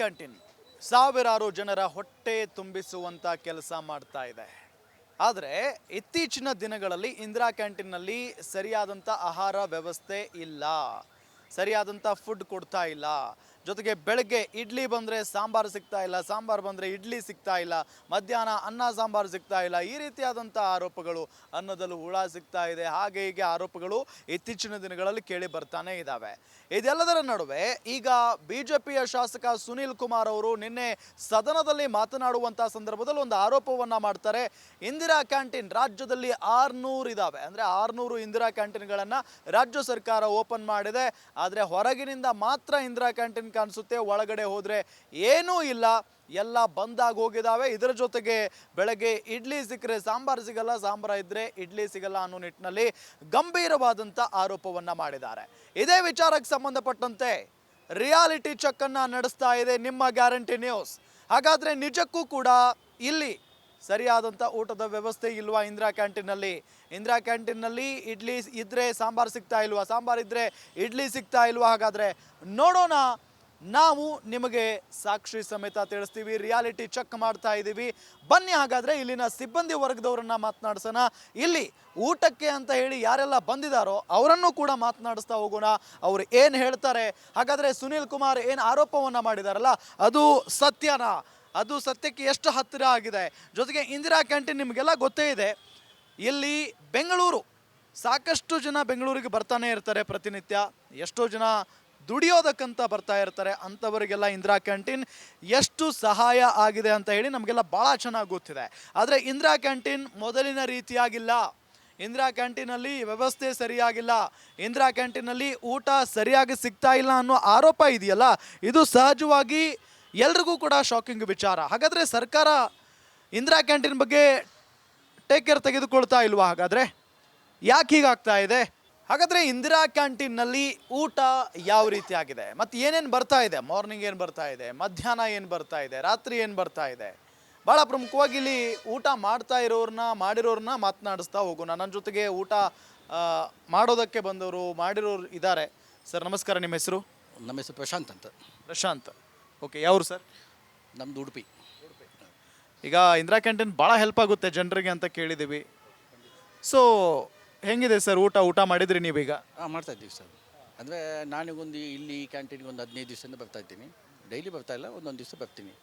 Canteen ಸಾವಿರಾರು ಜನರ ಹೊಟ್ಟೆ ತುಂಬಿಸುವಂಥ ಕೆಲಸ ಮಾಡ್ತಾ ಇದೆ. ಆದರೆ ಇತ್ತೀಚಿನ ದಿನಗಳಲ್ಲಿ ಇಂದಿರಾ ಕ್ಯಾಂಟೀನ್ನಲ್ಲಿ ಸರಿಯಾದಂಥ ಆಹಾರ ವ್ಯವಸ್ಥೆ ಇಲ್ಲ, ಸರಿಯಾದಂಥ ಫುಡ್ ಕೊಡ್ತಾ ಇಲ್ಲ. ಜೊತೆಗೆ ಬೆಳಗ್ಗೆ ಇಡ್ಲಿ ಬಂದರೆ ಸಾಂಬಾರು ಸಿಗ್ತಾ ಇಲ್ಲ, ಸಾಂಬಾರು ಬಂದರೆ ಇಡ್ಲಿ ಸಿಗ್ತಾ ಇಲ್ಲ, ಮಧ್ಯಾಹ್ನ ಅನ್ನ ಸಾಂಬಾರು ಸಿಗ್ತಾ ಇಲ್ಲ. ಈ ರೀತಿಯಾದಂಥ ಆರೋಪಗಳು, ಅನ್ನದಲ್ಲಿ ಹುಳ ಸಿಗ್ತಾ ಇದೆ, ಹಾಗೆ ಹೀಗೆ ಆರೋಪಗಳು ಇತ್ತೀಚಿನ ದಿನಗಳಲ್ಲಿ ಕೇಳಿ ಬರ್ತಾನೆ ಇದ್ದಾವೆ. ಇದೆಲ್ಲದರ ನಡುವೆ ಈಗ ಬಿಜೆಪಿಯ ಶಾಸಕ ಸುನೀಲ್ ಕುಮಾರ್ ಅವರು ನಿನ್ನೆ ಸದನದಲ್ಲಿ ಮಾತನಾಡುವಂಥ ಸಂದರ್ಭದಲ್ಲಿ ಒಂದು ಆರೋಪವನ್ನು ಮಾಡ್ತಾರೆ. ಇಂದಿರಾ ಕ್ಯಾಂಟೀನ್ ರಾಜ್ಯದಲ್ಲಿ 600 ಇದ್ದಾವೆ, ಅಂದರೆ 600 ಇಂದಿರಾ ಕ್ಯಾಂಟೀನ್ಗಳನ್ನು ರಾಜ್ಯ ಸರ್ಕಾರ ಓಪನ್ ಮಾಡಿದೆ. ಆದರೆ ಹೊರಗಿನಿಂದ ಮಾತ್ರ ಇಂದಿರಾ ಕ್ಯಾಂಟೀನ್ ಕಾಣಿಸುತ್ತೆ, ಒಳಗಡೆ ಹೋದರೆ ಏನೂ ಇಲ್ಲ, ಎಲ್ಲ ಬಂದಾಗಿ ಹೋಗಿದ್ದಾವೆ. ಇದರ ಜೊತೆಗೆ ಬೆಳಗ್ಗೆ ಇಡ್ಲಿ ಸಿಕ್ಕರೆ ಸಾಂಬಾರು ಸಿಗಲ್ಲ, ಸಾಂಬಾರು ಇದ್ದರೆ ಇಡ್ಲಿ ಸಿಗಲ್ಲ ಅನ್ನೋ ನಿಟ್ಟಿನಲ್ಲಿ ಗಂಭೀರವಾದಂಥ ಆರೋಪವನ್ನು ಮಾಡಿದ್ದಾರೆ. ಇದೇ ವಿಚಾರಕ್ಕೆ ಸಂಬಂಧಪಟ್ಟಂತೆ ರಿಯಾಲಿಟಿ ಚೆಕ್ ಅನ್ನು ನಡೆಸ್ತಾ ಇದೆ ನಿಮ್ಮ ಗ್ಯಾರಂಟಿ ನ್ಯೂಸ್. ಹಾಗಾದರೆ ನಿಜಕ್ಕೂ ಕೂಡ ಇಲ್ಲಿ ಸರಿಯಾದಂಥ ಊಟದ ವ್ಯವಸ್ಥೆ ಇಲ್ವಾ ಇಂದಿರಾ ಕ್ಯಾಂಟೀನಲ್ಲಿ? ಇಂದಿರಾ ಕ್ಯಾಂಟೀನ್ನಲ್ಲಿ ಇಡ್ಲಿ ಇದ್ದರೆ ಸಾಂಬಾರು ಸಿಗ್ತಾ ಇಲ್ವಾ, ಸಾಂಬಾರು ಇದ್ದರೆ ಇಡ್ಲಿ ಸಿಗ್ತಾ ಇಲ್ವಾ? ಹಾಗಾದರೆ ನೋಡೋಣ, ನಾವು ನಿಮಗೆ ಸಾಕ್ಷಿ ಸಮೇತ ತಿಳಿಸ್ತೀವಿ, ರಿಯಾಲಿಟಿ ಚೆಕ್ ಮಾಡ್ತಾ ಇದ್ದೀವಿ. ಬನ್ನಿ ಹಾಗಾದರೆ ಇಲ್ಲಿನ ಸಿಬ್ಬಂದಿ ವರ್ಗದವರನ್ನು ಮಾತನಾಡ್ಸೋಣ. ಇಲ್ಲಿ ಊಟಕ್ಕೆ ಅಂತ ಹೇಳಿ ಯಾರೆಲ್ಲ ಬಂದಿದ್ದಾರೋ ಅವರನ್ನು ಕೂಡ ಮಾತನಾಡಿಸ್ತಾ ಹೋಗೋಣ. ಅವರು ಏನು ಹೇಳ್ತಾರೆ, ಹಾಗಾದರೆ ಸುನೀಲ್ ಕುಮಾರ್ ಏನು ಆರೋಪವನ್ನು ಮಾಡಿದಾರಲ್ಲ ಅದು ಸತ್ಯನಾ, ಅದು ಸತ್ಯಕ್ಕೆ ಎಷ್ಟು ಹತ್ತಿರ ಆಗಿದೆ? ಜೊತೆಗೆ ಇಂದಿರಾ ಕ್ಯಾಂಟೀನ್ ನಿಮಗೆಲ್ಲ ಗೊತ್ತೇ ಇದೆ, ಇಲ್ಲಿ ಬೆಂಗಳೂರು ಸಾಕಷ್ಟು ಜನ ಬೆಂಗಳೂರಿಗೆ ಬರ್ತಾನೆ ಇರ್ತಾರೆ ಪ್ರತಿನಿತ್ಯ, ಎಷ್ಟೋ ಜನ ದುಡಿಯೋದಕ್ಕಂತ ಬರ್ತಾ ಇರ್ತಾರೆ. ಅಂಥವರಿಗೆಲ್ಲ ಇಂದಿರಾ ಕ್ಯಾಂಟೀನ್ ಎಷ್ಟು ಸಹಾಯ ಆಗಿದೆ ಅಂತ ಹೇಳಿ ನಮಗೆಲ್ಲ ಭಾಳ ಚೆನ್ನಾಗಿ ಗೊತ್ತಿದೆ. ಆದರೆ ಇಂದಿರಾ ಕ್ಯಾಂಟೀನ್ ಮೊದಲಿನ ರೀತಿಯಾಗಿಲ್ಲ, ಇಂದಿರಾ ಕ್ಯಾಂಟೀನಲ್ಲಿ ವ್ಯವಸ್ಥೆ ಸರಿಯಾಗಿಲ್ಲ, ಇಂದಿರಾ ಕ್ಯಾಂಟೀನಲ್ಲಿ ಊಟ ಸರಿಯಾಗಿ ಸಿಗ್ತಾ ಇಲ್ಲ ಅನ್ನೋ ಆರೋಪ ಇದೆಯಲ್ಲ, ಇದು ಸಹಜವಾಗಿ ಎಲ್ರಿಗೂ ಕೂಡ ಶಾಕಿಂಗ್ ವಿಚಾರ. ಹಾಗಾದರೆ ಸರ್ಕಾರ ಇಂದಿರಾ ಕ್ಯಾಂಟೀನ್ ಬಗ್ಗೆ ಟೇಕ್ ಕೇರ್ ತೆಗೆದುಕೊಳ್ತಾ ಇಲ್ವಾ? ಹಾಗಾದರೆ ಯಾಕೆ ಹೀಗಾಗ್ತಾ ಇದೆ? ಹಾಗಾದರೆ ಇಂದಿರಾ ಕ್ಯಾಂಟೀನ್ನಲ್ಲಿ ಊಟ ಯಾವ ರೀತಿ ಆಗಿದೆ ಮತ್ತು ಏನೇನು ಬರ್ತಾ ಇದೆ? ಮಾರ್ನಿಂಗ್ ಏನು ಬರ್ತಾ ಇದೆ, ಮಧ್ಯಾಹ್ನ ಏನು ಬರ್ತಾ ಇದೆ, ರಾತ್ರಿ ಏನು ಬರ್ತಾ ಇದೆ? ಭಾಳ ಪ್ರಮುಖವಾಗಿ ಇಲ್ಲಿ ಊಟ ಮಾಡ್ತಾ ಮಾಡಿರೋರನ್ನ ಮಾತನಾಡಿಸ್ತಾ ಹೋಗೋಣ. ನನ್ನ ಜೊತೆಗೆ ಊಟ ಮಾಡೋದಕ್ಕೆ ಬಂದವರು, ಮಾಡಿರೋರು ಇದ್ದಾರೆ. ಸರ್ ನಮಸ್ಕಾರ, ನಿಮ್ಮ ಹೆಸರು? ನಮ್ಮ ಹೆಸರು ಪ್ರಶಾಂತ್ ಅಂತ. ಪ್ರಶಾಂತ್, ಓಕೆ. ಯಾವರು ಸರ್? ನಮ್ಮದು ಉಡುಪಿ. ಈಗ ಇಂದಿರಾ ಕ್ಯಾಂಟೀನ್ ಭಾಳ ಹೆಲ್ಪ್ ಆಗುತ್ತೆ ಜನರಿಗೆ ಅಂತ ಕೇಳಿದ್ದೀವಿ. ಸೊ ಹೆಂಗಿದೆ ಸರ್ ಊಟ ಮಾಡಿದ್ರಿ ನೀವೀಗ? ಮಾಡ್ತಾಯಿದ್ದೀವಿ ಸರ್. ಅಂದರೆ ನಾನಿಗೊಂದು ಇಲ್ಲಿ ಕ್ಯಾಂಟೀನ್ಗೆ ಒಂದು 15 ದಿವಸದಿಂದ ಬರ್ತಾಯಿದ್ದೀನಿ. ಡೈಲಿ ಬರ್ತಾ ಇಲ್ಲ, ಒಂದೊಂದು ದಿವಸ ಬರ್ತೀನಿ.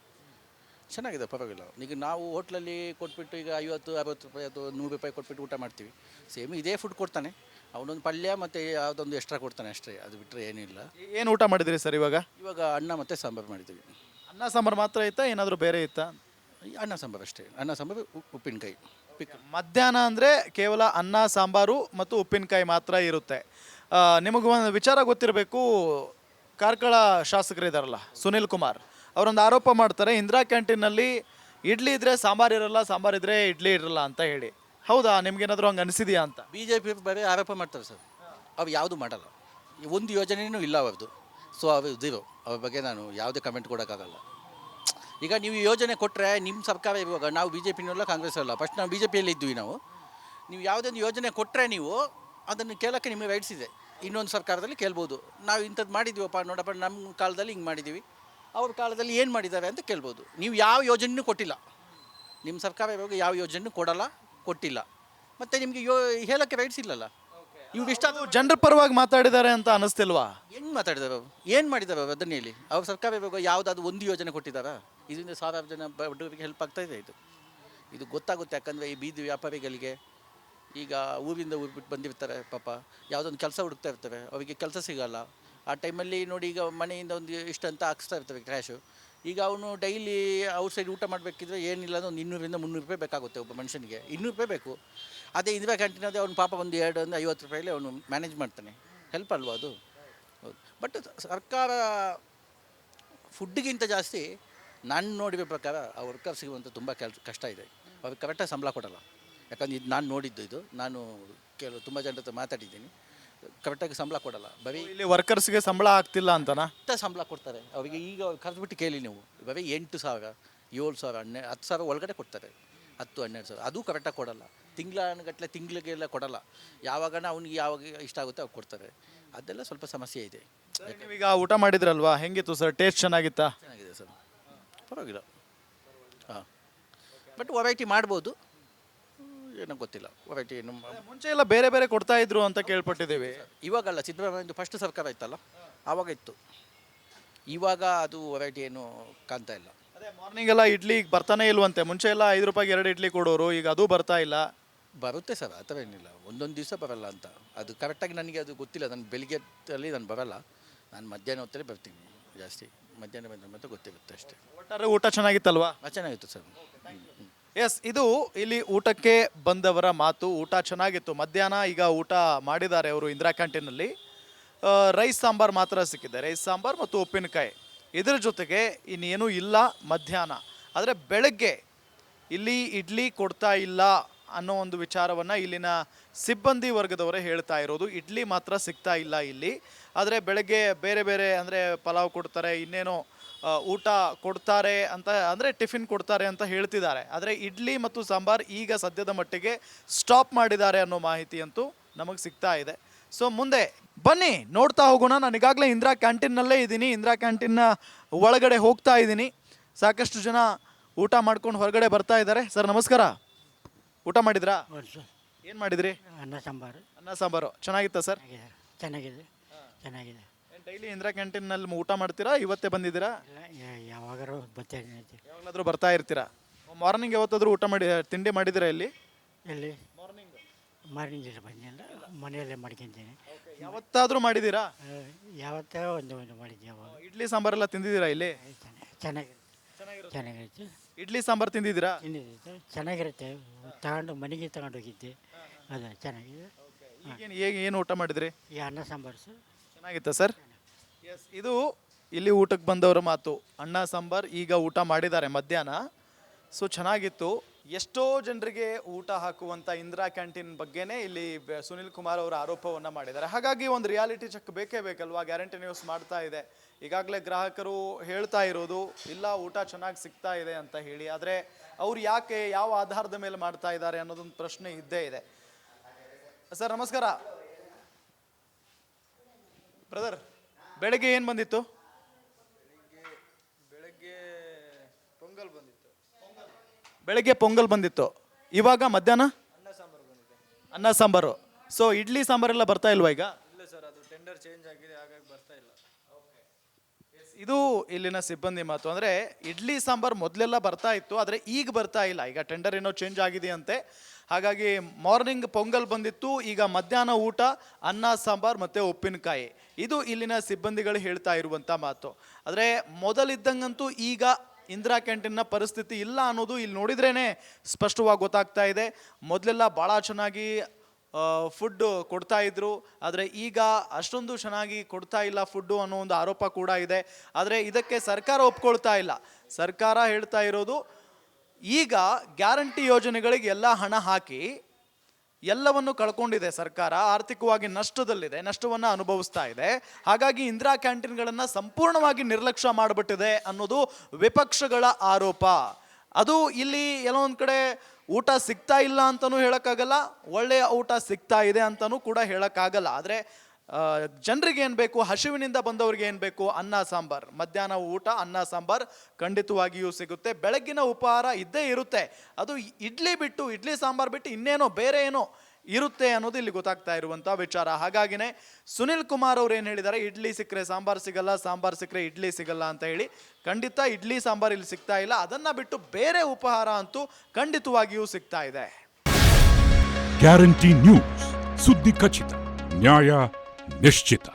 ಚೆನ್ನಾಗಿದೆ, ಪರವಾಗಿಲ್ಲ. ಈಗ ನಾವು ಹೋಟ್ಲಲ್ಲಿ ಕೊಟ್ಬಿಟ್ಟು ಈಗ 50-60 ರೂಪಾಯಿ ಅಥವಾ 100 ರೂಪಾಯಿ ಕೊಟ್ಬಿಟ್ಟು ಊಟ ಮಾಡ್ತೀವಿ. ಸೇಮ್ ಇದೇ ಫುಡ್ ಕೊಡ್ತಾನೆ, ಅವನೊಂದು ಪಲ್ಯ ಮತ್ತು ಯಾವುದೊಂದು ಎಕ್ಸ್ಟ್ರಾ ಕೊಡ್ತಾನೆ ಅಷ್ಟೇ, ಅದು ಬಿಟ್ಟರೆ ಏನಿಲ್ಲ. ಏನು ಊಟ ಮಾಡಿದ್ರಿ ಸರ್ ಇವಾಗ? ಇವಾಗ ಅನ್ನ ಮತ್ತು ಸಾಂಬಾರು ಮಾಡಿದ್ದೀವಿ. ಅನ್ನ ಸಾಂಬಾರು ಮಾತ್ರ ಇತ್ತಾ, ಏನಾದರೂ ಬೇರೆ ಇತ್ತಾ? ಅನ್ನ ಸಾಂಬಾರು ಅಷ್ಟೇ, ಅನ್ನ ಸಾಂಬಾರು, ಉಪ್ಪಿನಕಾಯಿ. ಮಧ್ಯಾಹ್ನ ಅಂದರೆ ಕೇವಲ ಅನ್ನ ಸಾಂಬಾರು ಮತ್ತು ಉಪ್ಪಿನಕಾಯಿ ಮಾತ್ರ ಇರುತ್ತೆ. ನಿಮಗೆ ಒಂದು ವಿಚಾರ ಗೊತ್ತಿರಬೇಕು, ಕಾರ್ಕಳ ಶಾಸಕರಿದ್ದಾರಲ್ಲ ಸುನೀಲ್ ಕುಮಾರ್, ಅವರೊಂದು ಆರೋಪ ಮಾಡ್ತಾರೆ, ಇಂದಿರಾ ಕ್ಯಾಂಟೀನಲ್ಲಿ ಇಡ್ಲಿ ಇದ್ದರೆ ಸಾಂಬಾರು ಇರಲ್ಲ, ಸಾಂಬಾರು ಇದ್ದರೆ ಇಡ್ಲಿ ಇರಲ್ಲ ಅಂತ ಹೇಳಿ. ಹೌದಾ? ನಿಮ್ಗೇನಾದರೂ ಹಂಗೆ ಅನಿಸಿದೆಯಾ ಅಂತ? BJP ಬರೀ ಆರೋಪ ಮಾಡ್ತಾರೆ ಸರ್, ಅವ್ರು ಯಾವುದು ಮಾಡಲ್ಲ. ಒಂದು ಯೋಜನೆಯೂ ಇಲ್ಲ ಅವ್ರದ್ದು. ಸೊ ಅವರು ಝೀರೋ, ಅವ್ರ ಬಗ್ಗೆ ನಾನು ಯಾವುದೇ ಕಮೆಂಟ್ ಕೊಡೋಕ್ಕಾಗಲ್ಲ. ಈಗ ನೀವು ಯೋಜನೆ ಕೊಟ್ಟರೆ ನಿಮ್ಮ ಸರ್ಕಾರ ಇರುವಾಗ, ನಾವು BJPನಲ್ಲ ಕಾಂಗ್ರೆಸ್ ಅಲ್ಲ, ಫಸ್ಟ್ ನಾವು BJPಯಲ್ಲಿ ಇದ್ವಿ. ನೀವು ಯಾವುದೊಂದು ಯೋಜನೆ ಕೊಟ್ಟರೆ ನೀವು ಅದನ್ನು ಕೇಳೋಕ್ಕೆ ನಿಮಗೆ ರೈಟ್ಸ್ ಇದೆ. ಇನ್ನೊಂದು ಸರ್ಕಾರದಲ್ಲಿ ಕೇಳ್ಬೋದು, ನಾವು ಇಂಥದ್ದು ಮಾಡಿದ್ದೀವಪ್ಪ ನೋಡಪ್ಪ, ನಮ್ಮ ಕಾಲದಲ್ಲಿ ಹಿಂಗೆ ಮಾಡಿದ್ದೀವಿ, ಅವ್ರ ಕಾಲದಲ್ಲಿ ಏನು ಮಾಡಿದ್ದಾರೆ ಅಂತ ಕೇಳ್ಬೋದು. ನೀವು ಯಾವ ಯೋಜನೆಯೂ ಕೊಟ್ಟಿಲ್ಲ, ನಿಮ್ಮ ಸರ್ಕಾರ ಇವಾಗ ಯಾವ ಯೋಜನೆ ಕೊಟ್ಟಿಲ್ಲ, ಮತ್ತು ನಿಮಗೆ ಹೇಳೋಕ್ಕೆ ರೈಟ್ಸ್ ಇಲ್ಲಲ್ಲ. ಇವ್ರು ಇಷ್ಟ ಜನರ ಪರವಾಗಿ ಮಾತಾಡಿದ್ದಾರೆ ಅಂತ ಅನ್ನಿಸ್ತಿಲ್ವಾ? ಹೆಂಗೆ ಮಾತಾಡಿದಾರೆ ಅವರು? ಏನು ಮಾಡಿದ್ದಾರೆ ಅವರು? ಅದನ್ನ ಹೇಳಿ. ಅವ್ರ ಸರ್ಕಾರ ಇವಾಗ ಯಾವುದಾದ್ರು ಒಂದು ಯೋಜನೆ ಕೊಟ್ಟಿದ್ದಾರಾ? ಇದರಿಂದ ಸಾವಿರಾರು ಜನ ಬಡವರಿಗೆ ಹೆಲ್ಪ್ ಆಗ್ತಾಯಿದೆ. ಇದು ಗೊತ್ತಾಗುತ್ತೆ, ಯಾಕಂದರೆ ಈ ಬೀದಿ ವ್ಯಾಪಾರಿಗಳಿಗೆ ಈಗ ಊರಿಂದ ಊರು ಬಿಟ್ಟು ಬಂದಿರ್ತಾರೆ ಪಾಪ, ಯಾವುದೊಂದು ಕೆಲಸ ಹುಡುಕ್ತಾ ಇರ್ತಾರೆ, ಅವರಿಗೆ ಕೆಲಸ ಸಿಗೋಲ್ಲ. ಆ ಟೈಮಲ್ಲಿ ನೋಡಿ, ಈಗ ಮನೆಯಿಂದ ಒಂದು ಇಷ್ಟಂತ ಹಾಕ್ಸ್ತಾ ಇರ್ತವೆ ಕ್ಯಾಶು. ಈಗ ಅವನು ಡೈಲಿ ಔಟ್ಸೈಡ್ ಊಟ ಮಾಡಬೇಕಿದ್ರೆ ಏನಿಲ್ಲ ಅಂದ್ರೆ ಒಂದು 200-300 ರೂಪಾಯಿ ಬೇಕಾಗುತ್ತೆ ಒಬ್ಬ ಮನುಷ್ಯನಿಗೆ, 200 ರೂಪಾಯಿ ಬೇಕು. ಅದೇ ಇಂದಿರಾ ಕ್ಯಾಂಟೀನ್ ಅದೇ ಅವ್ನು ಪಾಪ ಒಂದು 50 ರೂಪಾಯಲ್ಲಿ ಅವನು ಮ್ಯಾನೇಜ್ ಮಾಡ್ತಾನೆ. ಹೆಲ್ಪ್ ಅಲ್ವಾ ಅದು? ಹೌದು. ಬಟ್ ಸರ್ಕಾರ ಫುಡ್ಗಿಂತ ಜಾಸ್ತಿ ನಾನು ನೋಡಿರೋ ಪ್ರಕಾರ ಆ ವರ್ಕರ್ಸಿಗೆ ಅಂತ ತುಂಬ ಕಷ್ಟ ಇದೆ. ಅವ್ರಿಗೆ ಕರೆಕ್ಟಾಗಿ ಸಂಬಳ ಕೊಡಲ್ಲ. ಯಾಕಂದ್ರೆ ಇದು ನಾನು ನೋಡಿದ್ದು, ಇದು ನಾನು ತುಂಬ ಜನರ ಹತ್ರ ಮಾತಾಡಿದ್ದೀನಿ. ಕರೆಕ್ಟಾಗಿ ಸಂಬಳ ಕೊಡಲ್ಲ. ಬರೀ ಇಲ್ಲಿ ವರ್ಕರ್ಸ್ಗೆ ಸಂಬಳ ಆಗ್ತಿಲ್ಲ ಅಂತನಾ? ಸಂಬಳ ಕೊಡ್ತಾರೆ ಅವರಿಗೆ. ಈಗ ಕರೆದ್ಬಿಟ್ಟು ಕೇಳಿ ನೀವು, ಬರೀ 8,000, 7,000, 10,000 ಒಳಗಡೆ ಕೊಡ್ತಾರೆ. 10-12 ಸಾವಿರ, ಅದು ಕರೆಕ್ಟಾಗಿ ಕೊಡಲ್ಲ. ತಿಂಗಳಿಗೆಲ್ಲ ಕೊಡಲ್ಲ. ಯಾವಾಗ ಅವ್ನಿಗೆ ಯಾವಾಗ ಇಷ್ಟ ಆಗುತ್ತೆ ಅವಾಗ ಕೊಡ್ತಾರೆ. ಅದೆಲ್ಲ ಸ್ವಲ್ಪ ಸಮಸ್ಯೆ ಇದೆ. ನೀವೀಗ ಊಟ ಮಾಡಿದ್ರಲ್ವಾ, ಹೆಂಗಿತ್ತು ಸರ್? ಟೇಸ್ಟ್ ಚೆನ್ನಾಗಿತ್ತಾ? ಚೆನ್ನಾಗಿದೆ ಸರ್, ಪರವಾಗಿಲ್ಲ. ಹಾಂ, ಬಟ್ ವೆರೈಟಿ ಮಾಡ್ಬೋದು, ಏನೋ ಗೊತ್ತಿಲ್ಲ. ವೆರೈಟಿ ಏನು ಮುಂಚೆ ಎಲ್ಲ ಬೇರೆ ಬೇರೆ ಕೊಡ್ತಾ ಇದ್ರು ಅಂತ ಕೇಳ್ಪಟ್ಟಿದ್ದೀವಿ. ಇವಾಗಲ್ಲ, ಸಿದ್ದರಾಮಯ್ಯದು ಫಸ್ಟ್ ಸರ್ಕಾರ ಇತ್ತಲ್ಲ ಆವಾಗ ಇತ್ತು. ಇವಾಗ ಅದು ವೆರೈಟಿ ಏನು ಕಾಣ್ತಾ ಇಲ್ಲ. ಅದೇ ಮಾರ್ನಿಂಗ್ ಎಲ್ಲ ಇಡ್ಲಿ ಈಗ ಬರ್ತಾನೆ ಇಲ್ವಂತೆ. ಮುಂಚೆ ಎಲ್ಲ 5 ರೂಪಾಯಿಗೆ 2 ಇಡ್ಲಿ ಕೊಡೋರು, ಈಗ ಅದು ಬರ್ತಾ ಇಲ್ಲ. ಬರುತ್ತೆ ಸರ್, ಆ ಥರ ಏನಿಲ್ಲ, ಒಂದೊಂದು ದಿವಸ ಬರಲ್ಲ ಅಂತ. ಅದು ಕರೆಕ್ಟಾಗಿ ನನಗೆ ಅದು ಗೊತ್ತಿಲ್ಲ. ನಾನು ಬೆಳಿಗ್ಗೆ ಹೊತ್ತಲ್ಲಿ ನಾನು ಬರಲ್ಲ, ನಾನು ಮಧ್ಯಾಹ್ನ ಹೊತ್ತಲ್ಲಿ ಬರ್ತೀನಿ ಜಾಸ್ತಿ. ಮಧ್ಯಾಹ್ನ ಬಂದರೆ ಮಾತ್ರ ಗೊತ್ತಿರುತ್ತೆ ಅಷ್ಟೇ. ಒಟ್ಟಾರೆ ಊಟ ಚೆನ್ನಾಗಿತ್ತಲ್ವಾ? ಚೆನ್ನಾಗಿತ್ತು ಸರ್. ಎಸ್, ಇದು ಇಲ್ಲಿ ಊಟಕ್ಕೆ ಬಂದವರ ಮಾತು. ಊಟ ಚೆನ್ನಾಗಿತ್ತು. ಮಧ್ಯಾಹ್ನ ಈಗ ಊಟ ಮಾಡಿದ್ದಾರೆ ಅವರು ಇಂದಿರಾ ಕ್ಯಾಂಟೀನಲ್ಲಿ. ರೈಸ್ ಸಾಂಬಾರ್ ಮಾತ್ರ ಸಿಕ್ಕಿದೆ, ರೈಸ್ ಸಾಂಬಾರ್ ಮತ್ತು ಉಪ್ಪಿನಕಾಯಿ. ಇದರ ಜೊತೆಗೆ ಇನ್ನೇನೂ ಇಲ್ಲ ಮಧ್ಯಾಹ್ನ. ಆದರೆ ಬೆಳಗ್ಗೆ ಇಲ್ಲಿ ಇಡ್ಲಿ ಕೊಡ್ತಾ ಇಲ್ಲ ಅನ್ನೋ ಒಂದು ವಿಚಾರವನ್ನು ಇಲ್ಲಿನ ಸಿಬ್ಬಂದಿ ವರ್ಗದವರೇ ಹೇಳ್ತಾ ಇರೋದು. ಇಡ್ಲಿ ಮಾತ್ರ ಸಿಗ್ತಾ ಇಲ್ಲ ಇಲ್ಲಿ. ಆದರೆ ಬೆಳಗ್ಗೆ ಬೇರೆ ಬೇರೆ ಅಂದರೆ ಪಲಾವ್ ಕೊಡ್ತಾರೆ, ಇನ್ನೇನೋ ಊಟ ಕೊಡ್ತಾರೆ ಅಂತ, ಅಂದರೆ ಟಿಫಿನ್ ಕೊಡ್ತಾರೆ ಅಂತ ಹೇಳ್ತಿದ್ದಾರೆ. ಆದರೆ ಇಡ್ಲಿ ಮತ್ತು ಸಾಂಬಾರ್ ಈಗ ಸದ್ಯದ ಮಟ್ಟಿಗೆ ಸ್ಟಾಪ್ ಮಾಡಿದ್ದಾರೆ ಅನ್ನೋ ಮಾಹಿತಿ ಅಂತೂ ನಮಗೆ ಸಿಗ್ತಾ ಇದೆ. ಸೊ ಮುಂದೆ ಬನ್ನಿ ನೋಡ್ತಾ ಹೋಗೋಣ. ನಾನು ಈಗಾಗಲೇ ಇಂದಿರಾ ಕ್ಯಾಂಟೀನ್ನಲ್ಲೇ ಇದ್ದೀನಿ. ಇಂದಿರಾ ಕ್ಯಾಂಟೀನ್ನ ಒಳಗಡೆ ಹೋಗ್ತಾ ಇದ್ದೀನಿ. ಸಾಕಷ್ಟು ಜನ ಊಟ ಮಾಡ್ಕೊಂಡು ಹೊರಗಡೆ ಬರ್ತಾ ಇದ್ದಾರೆ. ಸರ್ ನಮಸ್ಕಾರ, ಊಟ ಮಾಡಿದ್ರಾ? ಏನು ಮಾಡಿದ್ರಿ? ಅನ್ನ ಸಾಂಬಾರು. ಅನ್ನ ಸಾಂಬಾರು ಚೆನ್ನಾಗಿತ್ತಾ ಸರ್? ಚೆನ್ನಾಗಿದೆ, ಚೆನ್ನಾಗಿದೆ. ಡೈಲಿ ಇಂದಿರಾ ಕ್ಯಾಂಟೀನ್ನಲ್ಲಿ ಊಟ ಮಾಡ್ತೀರಾ? ಇವತ್ತೇ ಬಂದಿದ್ದೀರಾ? ಇಲ್ಲ, ಯಾವಾಗಾರು ಬರ್ತೇನೆ. ಯಾವಾಗಲಾದರೂ ಬರ್ತಾ ಇರ್ತೀರಾ? ಮಾರ್ನಿಂಗ್ ಯಾವತ್ತಾದರೂ ಊಟ ಮಾಡಿ ತಿಂಡಿ ಮಾಡಿದ್ದೀರಾ ಇಲ್ಲಿ? ಎಲ್ಲಿ ಮಾರ್ನಿಂಗ್ ಬಂದಿಲ್ಲ, ಮನೆಯಲ್ಲೇ ಮಾಡ್ಕೊಂತೀನಿ. ಯಾವತ್ತಾದರೂ ಮಾಡಿದ್ದೀರಾ? ಯಾವತ್ತೋ ಒಂದು ಮಾಡಿದ್ದೆ. ಯಾವಾಗ ಇಡ್ಲಿ ಸಾಂಬಾರೆಲ್ಲ ತಿಂದಿದ್ದೀರಾ ಇಲ್ಲಿ? ಚೆನ್ನಾಗಿರುತ್ತೆ. ಇಡ್ಲಿ ಸಾಂಬಾರು ತಿಂದಿದ್ದೀರಾ? ತಿಂದಿರುತ್ತೆ, ಚೆನ್ನಾಗಿರುತ್ತೆ. ಮನೆಗೆ ತಗೊಂಡು ಹೋಗಿದ್ದೆ, ಅದು ಚೆನ್ನಾಗಿದೆ. ಈಗೇನು ಏನು ಊಟ ಮಾಡಿದ್ರಿ? ಈ ಅನ್ನ ಸಾಂಬಾರು ಸರ್ ಚೆನ್ನಾಗಿತ್ತಾ ಸರ್? ಎಸ್, ಇದು ಇಲ್ಲಿ ಊಟಕ್ಕೆ ಬಂದವರ ಮಾತು. ಅನ್ನ ಸಾಂಬಾರು ಈಗ ಊಟ ಮಾಡಿದ್ದಾರೆ ಮಧ್ಯಾಹ್ನ. ಸೊ ಚೆನ್ನಾಗಿತ್ತು. ಎಷ್ಟೋ ಜನರಿಗೆ ಊಟ ಹಾಕುವಂಥ ಇಂದಿರಾ ಕ್ಯಾಂಟೀನ್ ಬಗ್ಗೆನೇ ಇಲ್ಲಿ ಸುನಿಲ್ ಕುಮಾರ್ ಅವರ ಆರೋಪವನ್ನು ಮಾಡಿದ್ದಾರೆ. ಹಾಗಾಗಿ ಒಂದು ರಿಯಾಲಿಟಿ ಚೆಕ್ ಬೇಕೇ ಬೇಕಲ್ವಾ? ಗ್ಯಾರಂಟಿ ನ್ಯೂಸ್ ಮಾಡ್ತಾ ಇದೆ. ಈಗಾಗಲೇ ಗ್ರಾಹಕರು ಹೇಳ್ತಾ ಇರೋದು ಇಲ್ಲ, ಊಟ ಚೆನ್ನಾಗಿ ಸಿಗ್ತಾ ಇದೆ ಅಂತ ಹೇಳಿ. ಆದರೆ ಅವ್ರು ಯಾಕೆ, ಯಾವ ಆಧಾರದ ಮೇಲೆ ಮಾಡ್ತಾ ಇದ್ದಾರೆ ಅನ್ನೋದೊಂದು ಪ್ರಶ್ನೆ ಇದ್ದೇ ಇದೆ. ಸರ್ ನಮಸ್ಕಾರ. ಬ್ರದರ್, ಬೆಳಗ್ಗೆ ಏನು ಬಂದಿತ್ತು? ಬೆಳಗ್ಗೆ ಪೊಂಗಲ್ ಬಂದಿತ್ತು. ಇವಾಗ ಮಧ್ಯಾಹ್ನ ಅನ್ನ ಸಾಂಬಾರು. ಸೊ ಇಡ್ಲಿ ಸಾಂಬಾರೆಲ್ಲ ಬರ್ತಾ ಇಲ್ವಾ ಈಗ? ಇಲ್ಲ ಸರ್, ಅದು ಟೆಂಡರ್ ಚೇಂಜ್ ಆಗಿದೆ, ಹಾಗಾಗಿ ಬರ್ತಾ ಇಲ್ಲ. ಇದು ಇಲ್ಲಿನ ಸಿಬ್ಬಂದಿ ಮಾತು. ಅಂದರೆ ಇಡ್ಲಿ ಸಾಂಬಾರು ಮೊದಲೆಲ್ಲ ಬರ್ತಾ ಇತ್ತು, ಆದರೆ ಈಗ ಬರ್ತಾ ಇಲ್ಲ. ಈಗ ಟೆಂಡರ್ ಏನೋ ಚೇಂಜ್ ಆಗಿದೆಯಂತೆ. ಹಾಗಾಗಿ ಮಾರ್ನಿಂಗ್ ಪೊಂಗಲ್ ಬಂದಿತ್ತು, ಈಗ ಮಧ್ಯಾಹ್ನ ಊಟ ಅನ್ನ ಸಾಂಬಾರು ಮತ್ತು ಉಪ್ಪಿನಕಾಯಿ. ಇದು ಇಲ್ಲಿನ ಸಿಬ್ಬಂದಿಗಳು ಹೇಳ್ತಾ ಇರುವಂಥ ಮಾತು. ಆದರೆ ಮೊದಲಿದ್ದಂಗಂತೂ ಈಗ ಇಂದಿರಾ ಕ್ಯಾಂಟೀನ್ನ ಪರಿಸ್ಥಿತಿ ಇಲ್ಲ ಅನ್ನೋದು ಇಲ್ಲಿ ನೋಡಿದ್ರೇ ಸ್ಪಷ್ಟವಾಗಿ ಗೊತ್ತಾಗ್ತಾ ಇದೆ. ಮೊದಲೆಲ್ಲ ಭಾಳ ಚೆನ್ನಾಗಿ ಫುಡ್ ಕೊಡ್ತಾ ಇದ್ರು, ಆದರೆ ಈಗ ಅಷ್ಟೊಂದು ಚೆನ್ನಾಗಿ ಕೊಡ್ತಾ ಇಲ್ಲ ಫುಡ್ಡು ಅನ್ನೋ ಒಂದು ಆರೋಪ ಕೂಡ ಇದೆ. ಆದರೆ ಇದಕ್ಕೆ ಸರ್ಕಾರ ಒಪ್ಕೊಳ್ತಾ ಇಲ್ಲ. ಸರ್ಕಾರ ಹೇಳ್ತಾ ಇರೋದು ಈಗ ಗ್ಯಾರಂಟಿ ಯೋಜನೆಗಳಿಗೆ ಎಲ್ಲ ಹಣ ಹಾಕಿ ಎಲ್ಲವನ್ನು ಕಳ್ಕೊಂಡಿದೆ ಸರ್ಕಾರ, ಆರ್ಥಿಕವಾಗಿ ನಷ್ಟದಲ್ಲಿದೆ, ನಷ್ಟವನ್ನು ಅನುಭವಿಸ್ತಾ ಇದೆ. ಹಾಗಾಗಿ ಇಂದಿರಾ ಕ್ಯಾಂಟೀನ್ಗಳನ್ನು ಸಂಪೂರ್ಣವಾಗಿ ನಿರ್ಲಕ್ಷ್ಯ ಮಾಡಿಬಿಟ್ಟಿದೆ ಅನ್ನೋದು ವಿಪಕ್ಷಗಳ ಆರೋಪ. ಅದು ಇಲ್ಲಿ ಎಲ್ಲೋ ಒಂದು ಕಡೆ ಊಟ ಸಿಗ್ತಾ ಇಲ್ಲ ಅಂತಲೂ ಹೇಳೋಕ್ಕಾಗಲ್ಲ, ಒಳ್ಳೆಯ ಊಟ ಸಿಗ್ತಾ ಇದೆ ಅಂತಲೂ ಕೂಡ ಹೇಳೋಕ್ಕಾಗಲ್ಲ. ಆದರೆ ಜನರಿಗೆ ಏನು ಬೇಕು, ಹಸಿವಿನಿಂದ ಬಂದವ್ರಿಗೆ ಏನು ಬೇಕು? ಅನ್ನ ಸಾಂಬಾರು. ಮಧ್ಯಾಹ್ನ ಊಟ ಅನ್ನ ಸಾಂಬಾರು ಖಂಡಿತವಾಗಿಯೂ ಸಿಗುತ್ತೆ. ಬೆಳಗ್ಗಿನ ಉಪಹಾರ ಇದ್ದೇ ಇರುತ್ತೆ. ಅದು ಇಡ್ಲಿ ಸಾಂಬಾರು ಬಿಟ್ಟು ಇನ್ನೇನೋ ಬೇರೆ ಏನೋ ಇರುತ್ತೆ ಅನ್ನೋದು ಇಲ್ಲಿ ಗೊತ್ತಾಗ್ತಾ ಇರುವಂಥ ವಿಚಾರ. ಹಾಗಾಗಿನೇ ಸುನಿಲ್ ಕುಮಾರ್ ಅವ್ರು ಏನು ಹೇಳಿದ್ದಾರೆ, ಇಡ್ಲಿ ಸಿಕ್ಕರೆ ಸಾಂಬಾರು ಸಿಗಲ್ಲ, ಸಾಂಬಾರು ಸಿಕ್ಕರೆ ಇಡ್ಲಿ ಸಿಗಲ್ಲ ಅಂತ ಹೇಳಿ. ಖಂಡಿತ ಇಡ್ಲಿ ಸಾಂಬಾರು ಇಲ್ಲಿ ಸಿಗ್ತಾ ಇಲ್ಲ. ಅದನ್ನು ಬಿಟ್ಟು ಬೇರೆ ಉಪಹಾರ ಅಂತೂ ಖಂಡಿತವಾಗಿಯೂ ಸಿಗ್ತಾ ಇದೆ. ಗ್ಯಾರಂಟಿ ನ್ಯೂಸ್, ಸುದ್ದಿ ಖಚಿತ, ನ್ಯಾಯ ನಿಶ್ಚಿತ.